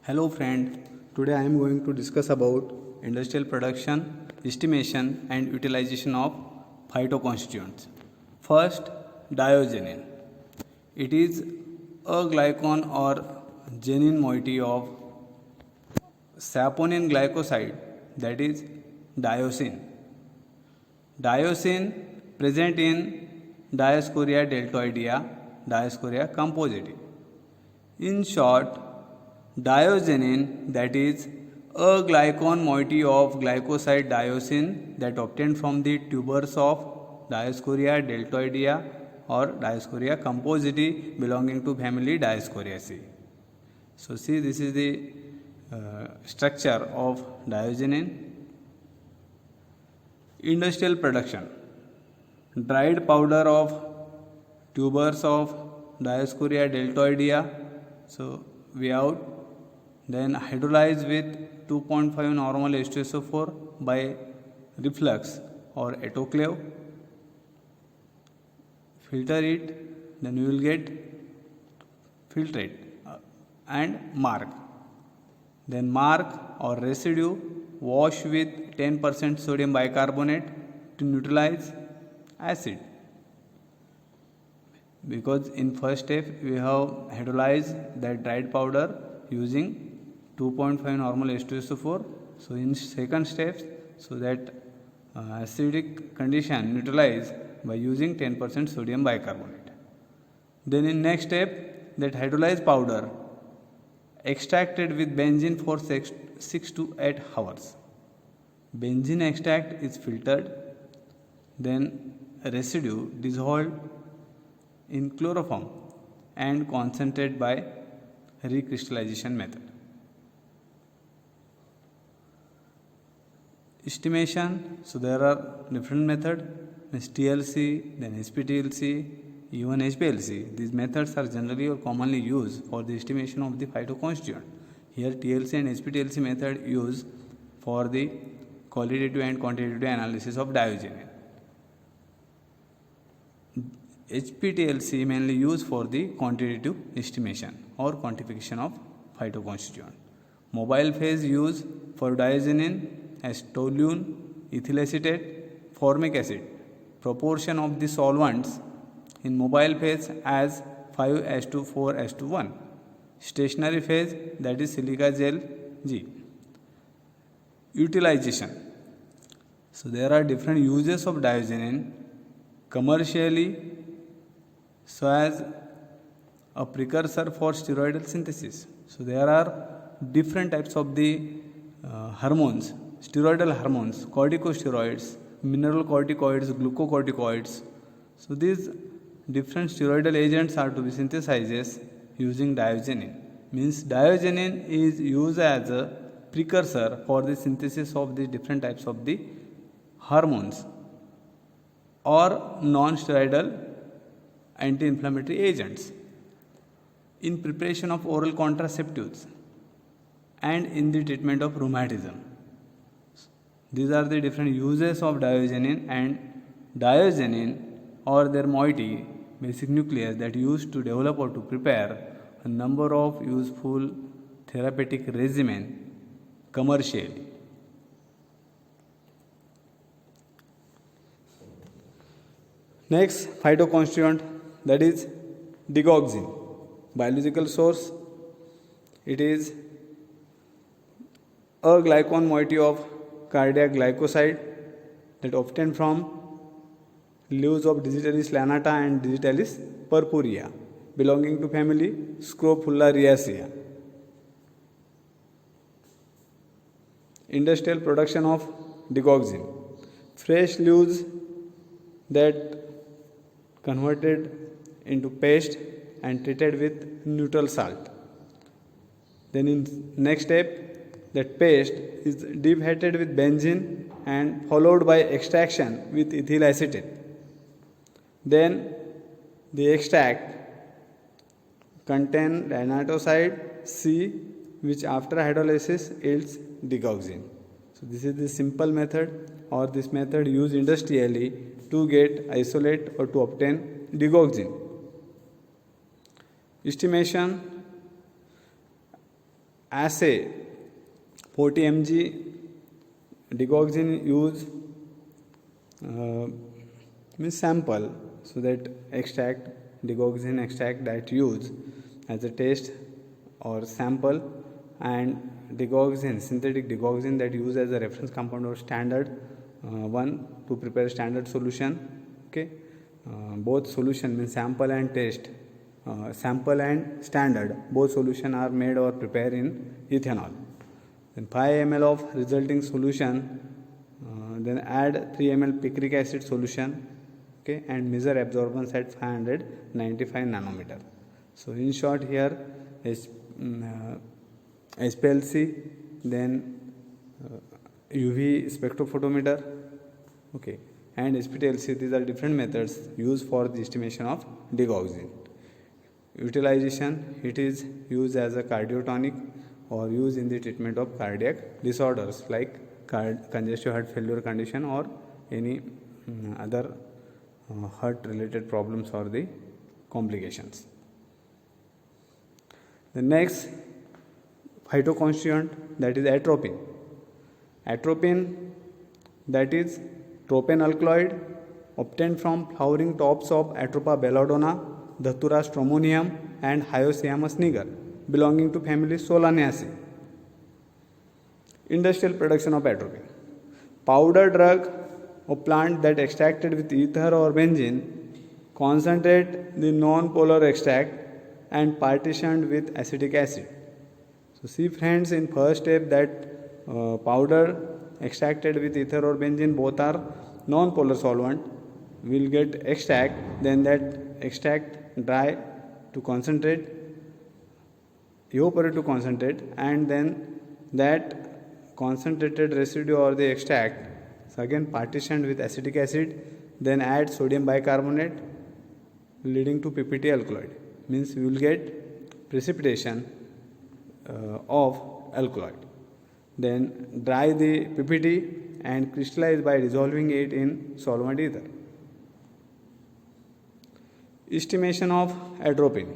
Hello friend, today I am going to discuss about industrial production, estimation and utilization of phytoconstituents. First, diogenin. It is a glycan or genin moiety of saponin glycoside, that is diosine. Diosine present in Dioscorea deltoidea, Dioscorea composita. In short, diogenin, that is a glycan moiety of glycoside diosine that obtained from the tubers of Dioscorea deltoidea or Dioscorea composita belonging to family Dioscoreaceae. So see, this is the structure of diogenin. Industrial production. Dried powder of tubers of Dioscorea deltoidea. So we have then hydrolyze with 2.5 normal H2SO4 by reflux or autoclave. Filter it, then you will get filtrate and mark. Then mark or residue, wash with 10% sodium bicarbonate to neutralize acid. Because in first step we have hydrolyzed that dried powder using 2.5 normal H2SO4. So in second steps, so that acidic condition neutralized by using 10% sodium bicarbonate. Then in next step, that hydrolyzed powder extracted with benzene for 6 to 8 hours. Benzene extract is filtered, then residue dissolved in chloroform and concentrated by recrystallization method. Estimation, so there are different methods, TLC, then SPTLC, even HPLC. These methods are generally or commonly used for the estimation of the phytoconstituent. Here TLC and SPTLC method used for the qualitative and quantitative analysis of diogenin. HPTLC mainly used for the quantitative estimation or quantification of phytoconstituent. Mobile phase used for diogenin as toluene, ethyl acetate, formic acid. Proportion of the solvents in mobile phase as 5:4:1. Stationary phase, that is silica gel G. Utilization. So there are different uses of diogenin commercially, so as a precursor for steroidal synthesis. So there are different types of the hormones, steroidal hormones, corticosteroids, mineral corticoids, glucocorticoids. So these different steroidal agents are to be synthesized using diogenin. Means diogenin is used as a precursor for the synthesis of the different types of the hormones or non-steroidal anti-inflammatory agents in preparation of oral contraceptives and in the treatment of rheumatism. These are the different uses of diogenin, and diogenin or their moiety, basic nucleus, that used to develop or to prepare a number of useful therapeutic regimen commercially. Next, phytoconstituent, that is digoxin. Biological source, it is a glycan moiety of cardiac glycoside that obtained from leaves of Digitalis lanata and Digitalis purpurea belonging to family Scrophulariaceae. Industrial production of digoxin. Fresh leaves that converted into paste and treated with neutral salt. Then in next step, that paste is deep-heated with benzene and followed by extraction with ethyl acetate. Then the extract contain ranitoside C, which after hydrolysis yields digoxin. So this is the simple method, or this method used industrially to get, isolate or to obtain digoxin. Estimation. assay 40 mg digoxin use means sample, so that extract digoxin extract that use as a test or sample, and digoxin synthetic digoxin that use as a reference compound or standard one to prepare standard solution. Okay, both solution means sample and test, sample and standard, both solution are made or prepared in ethanol. Then 5 ml of resulting solution, then add 3 ml picric acid solution. Okay, and measure absorbance at 595 nanometer. So in short, here is HPLC, then UV spectrophotometer, okay, and SPTLC. These are different methods used for the estimation of digoxin. Utilization: it is used as a cardiotonic or used in the treatment of cardiac disorders like congestive heart failure condition or any other heart related problems or the complications. The next phytoconstituent, that is atropine. Atropine, that is tropane alkaloid obtained from flowering tops of Atropa belladonna, Datura stromonium and Hyoscyamus niger, belonging to family Solanaceae. Industrial production of atropine: powder drug of plant that extracted with ether or benzene, concentrate the non-polar extract and partitioned with acetic acid. So see friends, in first step that powder extracted with ether or benzene, both are non-polar solvent, will get extract, then that extract dry to concentrate, evaporate to concentrate, and then that concentrated residue or the extract is again partitioned with acetic acid, then add sodium bicarbonate, leading to PPT alkaloid. Means you will get precipitation of alkaloid. Then dry the PPT and crystallize by dissolving it in solvent ether. Estimation of atropine: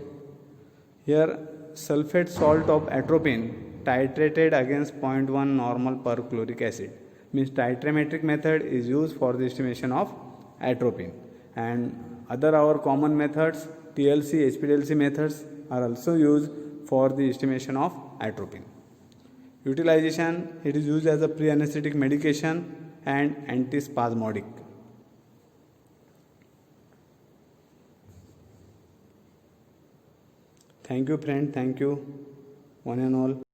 here sulfate salt of atropine titrated against 0.1 normal per chloric acid. Means titrametric method is used for the estimation of atropine, and other our common methods, TLC, HPLC methods, are also used for the estimation of atropine. Utilization: it is used as a pre-anesthetic medication and antispasmodic. Thank you friend, thank you one and all.